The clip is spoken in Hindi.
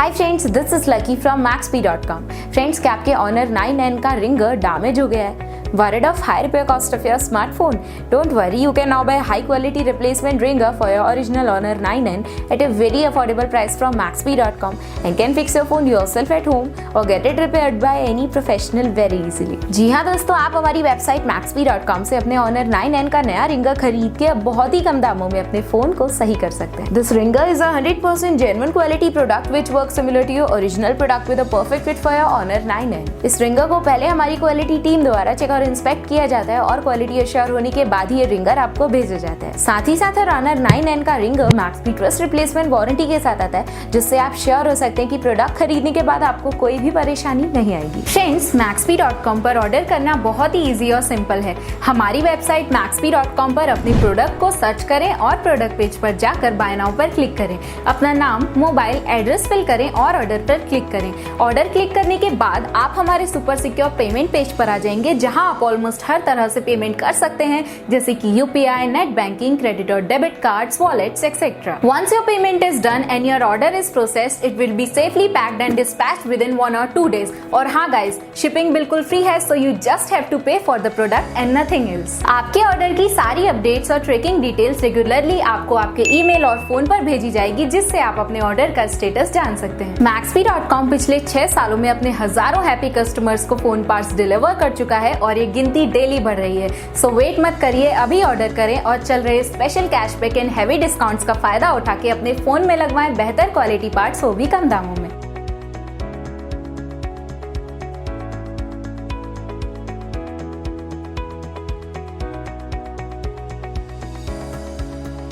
Hi friends, this is lucky from Maxbhi.com। Friends, क्या आपके ऑनर 9N का रिंगर डैमेज हो गया है? Worried of high repair cost of your smartphone? Don't worry, you can now buy high quality replacement ringer for your original Honor 9N at a very affordable price from Maxbhi.com and can fix your phone yourself at home or get it repaired by any professional very easily। जी हाँ दोस्तों, आप हमारी वेबसाइट Maxbhi.com से अपने Honor 9N का नया रिंगर खरीद के अब बहुत ही कम दामों में अपने फोन को सही कर सकते हैं। This ringer is a 100% genuine quality product which works similar to your original product with a perfect fit for your Honor 9N। इस रिंगर को पहले हमारी क्वालिटी टीम द्वारा चेक और इंस्पेक्ट किया जाता है और क्वालिटी एश्योर होने के बाद ही ये रिंगर आपको भेजा जाता है। साथ ही साथ ऑनर 9N का रिंगर मैक्सबी ट्रस्ट रिप्लेसमेंट वारंटी के साथ आता है, जिससे आप श्योर हो सकते हैं कि प्रोडक्ट खरीदने के बाद आपको कोई भी परेशानी नहीं आएगी। फ्रेंड्स, Maxbhi.com पर ऑर्डर करना बहुत ही इजी और सिंपल है। हमारी वेबसाइट Maxbhi.com पर अपने प्रोडक्ट को सर्च करें और प्रोडक्ट पेज पर जाकर बाय नाउ पर क्लिक करें। अपना नाम, मोबाइल, एड्रेस फिल करें और ऑर्डर पर क्लिक करें। ऑर्डर क्लिक करने के बाद आप हमारे सुपर सिक्योर पेमेंट पेज पर आ जाएंगे, जहां आप ऑलमोस्ट हर तरह से पेमेंट कर सकते हैं, जैसे कि UPI, नेट बैंकिंग, क्रेडिट और debit cards, wallets etcetera. Once your payment is done and your order is processed, it will be safely packed and dispatched within 1 or 2 days। और हाँ गाइस, शिपिंग बिल्कुल फ्री है, so you just have to pay for the product and nothing else। आपके ऑर्डर की सारी अपडेट्स और ट्रैकिंग डिटेल्स रेगुलरली आपको आपके ईमेल और फोन पर भेजी जाएगी, जिससे आप अपने ऑर्डर का स्टेटस जान सकते हैं। Maxbhi.com पिछले 6 सालों में अपने हजारों हैप्पी कस्टमर्स को फोन पार्ट्स डिलीवर कर चुका है और ये गिनती डेली बढ़ रही है। सो वेट मत करिए, अभी ऑर्डर करें और चल रहे special cashback and heavy discounts का फायदा उठा के अपने फोन में लगवाएं बेहतर क्वालिटी पार्ट्स, वो भी कम दामों में।